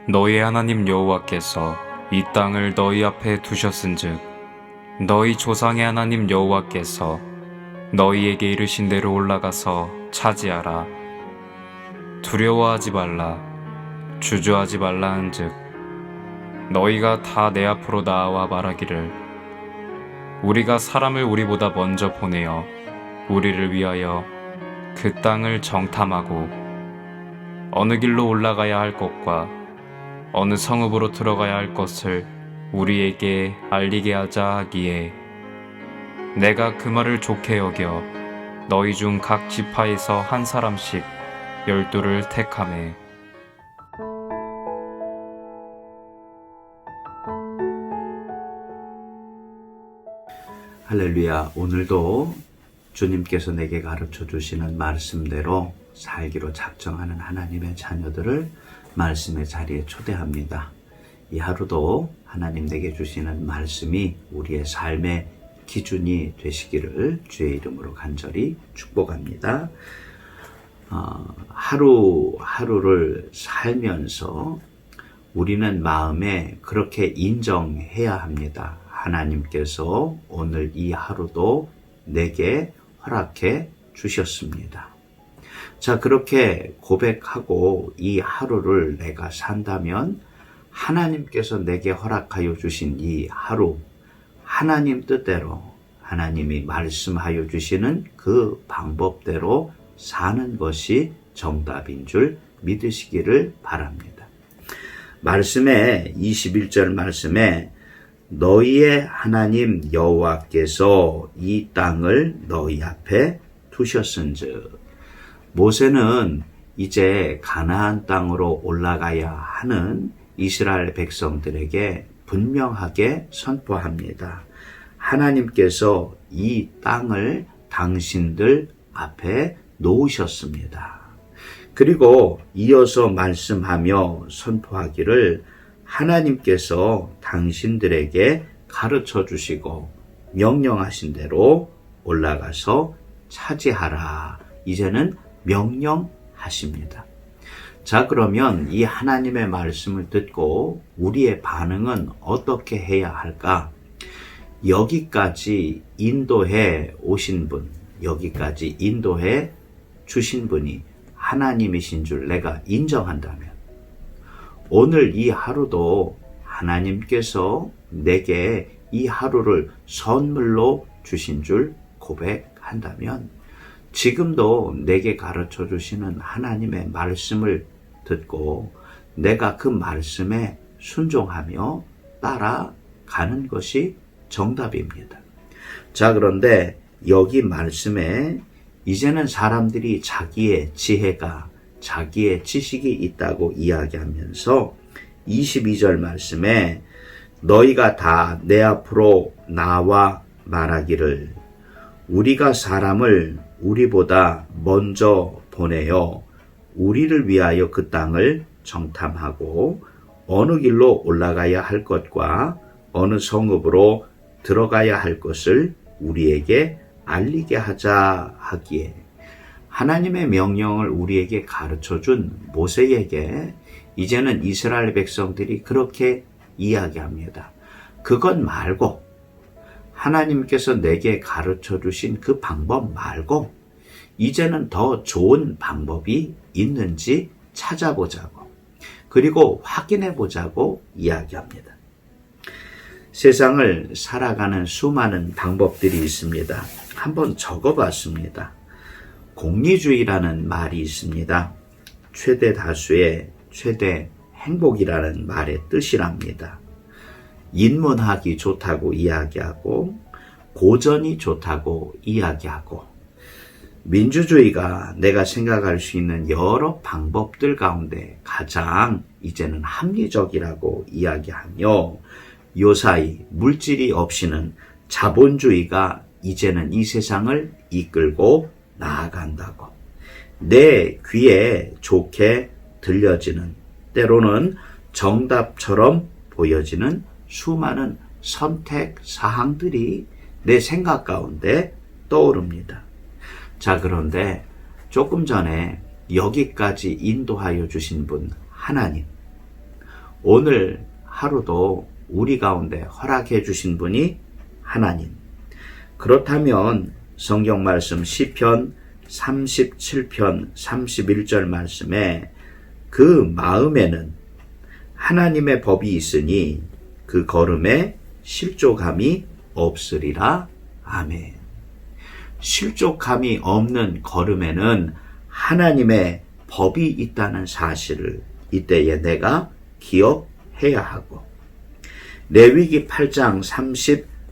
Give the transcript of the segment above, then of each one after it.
너희 하나님 여호와께서 이 땅을 너희 앞에 두셨은즉 너희 조상의 하나님 여호와께서 너희에게 이르신 대로 올라가서 차지하라. 두려워하지 말라, 주저하지 말라 한즉 너희가 다 내 앞으로 나아와 말하기를 우리가 사람을 우리보다 먼저 보내어 우리를 위하여 그 땅을 정탐하고 어느 길로 올라가야 할 것과 어느 성읍으로 들어가야 할 것을 우리에게 알리게 하자 하기에 내가 그 말을 좋게 여겨 너희 중 각 지파에서 한 사람씩 12를 택하매 할렐루야. 오늘도 주님께서 내게 가르쳐 주시는 말씀대로 살기로 작정하는 하나님의 자녀들을 말씀의 자리에 초대합니다. 이 하루도 하나님 내게 주시는 말씀이 우리의 삶의 기준이 되시기를 주의 이름으로 간절히 축복합니다. 하루하루를 살면서 우리는 마음에 그렇게 인정해야 합니다. 하나님께서 오늘 이 하루도 내게 허락해 주셨습니다. 자, 그렇게 고백하고 이 하루를 내가 산다면 하나님께서 내게 허락하여 주신 이 하루, 하나님 뜻대로 하나님이 말씀하여 주시는 그 방법대로 사는 것이 정답인 줄 믿으시기를 바랍니다. 말씀에 21절 말씀에 너희의 하나님 여호와께서 이 땅을 너희 앞에 두셨은즉 모세는 이제 가나안 땅으로 올라가야 하는 이스라엘 백성들에게 분명하게 선포합니다. 하나님께서 이 땅을 당신들 앞에 놓으셨습니다. 그리고 이어서 말씀하며 선포하기를 하나님께서 당신들에게 가르쳐 주시고 명령하신 대로 올라가서 차지하라. 이제는 명령하십니다. 자, 그러면 이 하나님의 말씀을 듣고 우리의 반응은 어떻게 해야 할까? 여기까지 인도해 오신 분, 여기까지 인도해 주신 분이 하나님이신 줄 내가 인정한다면 오늘 이 하루도 하나님께서 내게 이 하루를 선물로 주신 줄 고백한다면 지금도 내게 가르쳐 주시는 하나님의 말씀을 듣고 내가 그 말씀에 순종하며 따라가는 것이 정답입니다. 자, 그런데 여기 말씀에 이제는 사람들이 자기의 지혜가 자기의 지식이 있다고 이야기하면서 22절 말씀에 너희가 다 내 앞으로 나와 말하기를 우리가 사람을 우리보다 먼저 보내어 우리를 위하여 그 땅을 정탐하고 어느 길로 올라가야 할 것과 어느 성읍으로 들어가야 할 것을 우리에게 알리게 하자 하기에 하나님의 명령을 우리에게 가르쳐준 모세에게 이제는 이스라엘 백성들이 그렇게 이야기합니다. 그것 말고 하나님께서 내게 가르쳐 주신 그 방법 말고 이제는 더 좋은 방법이 있는지 찾아보자고 그리고 확인해 보자고 이야기합니다. 세상을 살아가는 수많은 방법들이 있습니다. 한번 적어봤습니다. 공리주의라는 말이 있습니다. 최대 다수의 최대 행복이라는 말의 뜻이랍니다. 인문학이 좋다고 이야기하고 고전이 좋다고 이야기하고 민주주의가 내가 생각할 수 있는 여러 방법들 가운데 가장 이제는 합리적이라고 이야기하며 요사이 물질이 없이는 자본주의가 이제는 이 세상을 이끌고 나아간다고 내 귀에 좋게 들려지는 때로는 정답처럼 보여지는 수많은 선택 사항들이 내 생각 가운데 떠오릅니다. 자, 그런데 조금 전에 여기까지 인도하여 주신 분 하나님 오늘 하루도 우리 가운데 허락해 주신 분이 하나님. 그렇다면 성경 말씀 시편 37편 31절 말씀에 그 마음에는 하나님의 법이 있으니 그 걸음에 실족함이 없으리라. 아멘. 실족함이 없는 걸음에는 하나님의 법이 있다는 사실을 이때에 내가 기억해야 하고, 레위기 8장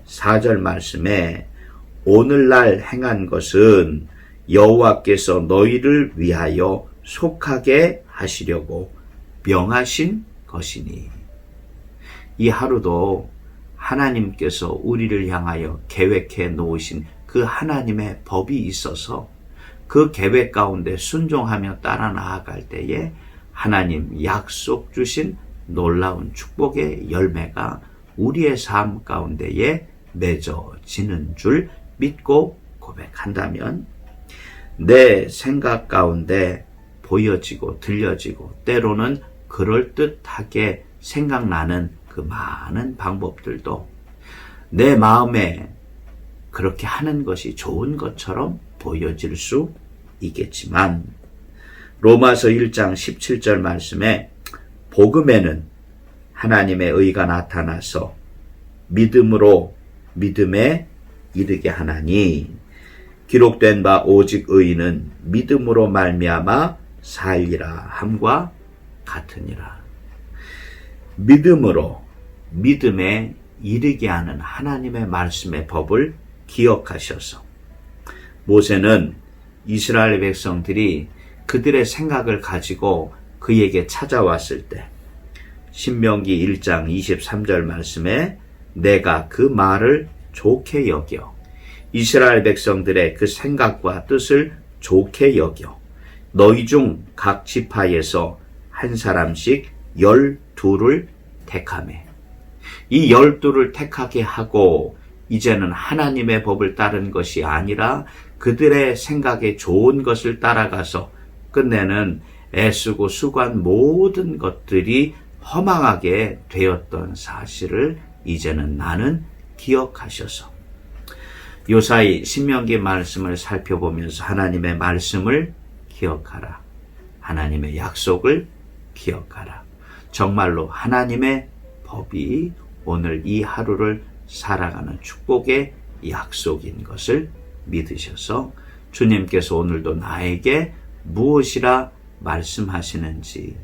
34절 말씀에 오늘날 행한 것은 여호와께서 너희를 위하여 속하게 하시려고 명하신 것이니. 이 하루도 하나님께서 우리를 향하여 계획해 놓으신 그 하나님의 법이 있어서 그 계획 가운데 순종하며 따라 나아갈 때에 하나님 약속 주신 놀라운 축복의 열매가 우리의 삶 가운데에 맺어지는 줄 믿고 고백한다면, 내 생각 가운데 보여지고 들려지고 때로는 그럴듯하게 생각나는 그 많은 방법들도 내 마음에 그렇게 하는 것이 좋은 것처럼 보여질 수 있겠지만, 로마서 1장 17절 말씀에 복음에는 하나님의 의가 나타나서 믿음으로 믿음에 이르게 하나니, 기록된 바 오직 의인은 믿음으로 말미암아 살리라 함과 같으니라. 믿음으로 믿음에 이르게 하는 하나님의 말씀의 법을 기억하셔서, 모세는 이스라엘 백성들이 그들의 생각을 가지고 그에게 찾아왔을 때 신명기 1장 23절 말씀에 내가 그 말을 좋게 여겨 이스라엘 백성들의 그 생각과 뜻을 좋게 여겨 너희 중 각 지파에서 한 사람씩 12를 택하매, 이 12를 택하게 하고 이제는 하나님의 법을 따른 것이 아니라 그들의 생각에 좋은 것을 따라가서 끝내는 애쓰고 수고한 모든 것들이 허망하게 되었던 사실을 이제는 나는 기억하셔서, 요사이 신명기 말씀을 살펴보면서 하나님의 말씀을 기억하라. 하나님의 약속을 기억하라. 정말로 하나님의 법이 오늘 이 하루를 살아가는 축복의 약속인 것을 믿으셔서 주님께서 오늘도 나에게 무엇이라 말씀하시는지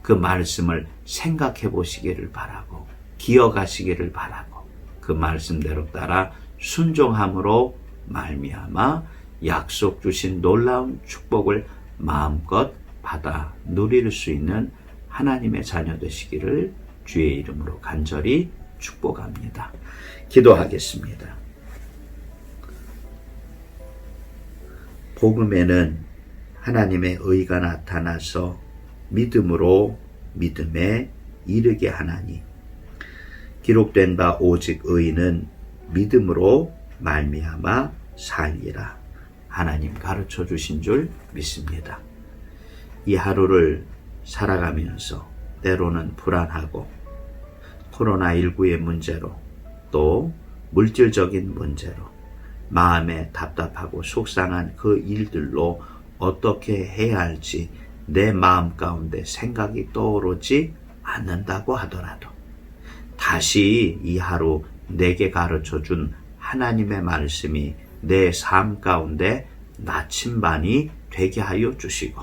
그 말씀을 생각해 보시기를 바라고 기억하시기를 바라고 그 말씀대로 따라 순종함으로 말미암아 약속 주신 놀라운 축복을 마음껏 받아 누릴 수 있는 하나님의 자녀 되시기를 주의 이름으로 간절히 축복합니다. 기도하겠습니다. 복음에는 하나님의 의가 나타나서 믿음으로 믿음에 이르게 하나니, 기록된 바 오직 의인은 믿음으로 말미암아 살리라. 하나님 가르쳐 주신 줄 믿습니다. 이 하루를 살아가면서 때로는 불안하고 코로나19의 문제로 또 물질적인 문제로 마음에 답답하고 속상한 그 일들로 어떻게 해야 할지 내 마음 가운데 생각이 떠오르지 않는다고 하더라도 다시 이 하루 내게 가르쳐준 하나님의 말씀이 내 삶 가운데 나침반이 되게 하여 주시고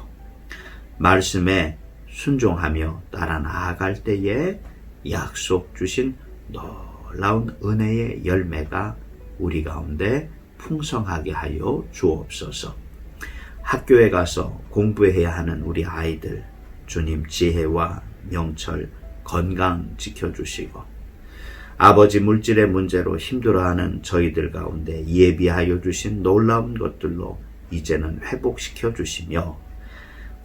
말씀에 순종하며 따라 나아갈 때에 약속 주신 놀라운 은혜의 열매가 우리 가운데 풍성하게 하여 주옵소서. 학교에 가서 공부해야 하는 우리 아이들 주님 지혜와 명철 건강 지켜주시고, 아버지 물질의 문제로 힘들어하는 저희들 가운데 예비하여 주신 놀라운 것들로 이제는 회복시켜 주시며,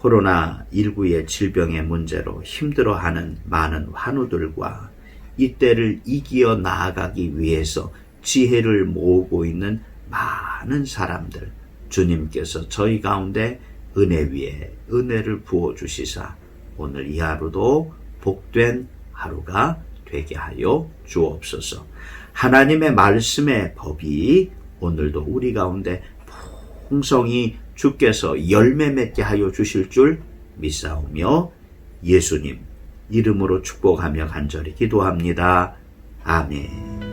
코로나19의 질병의 문제로 힘들어하는 많은 환우들과 이때를 이기어 나아가기 위해서 지혜를 모으고 있는 많은 사람들, 주님께서 저희 가운데 은혜 위에 은혜를 부어주시사 오늘 이 하루도 복된 하루가 되게 하여 주옵소서. 하나님의 말씀의 법이 오늘도 우리 가운데 풍성히 주께서 열매 맺게 하여 주실 줄 믿사오며 예수님 이름으로 축복하며 간절히 기도합니다. 아멘.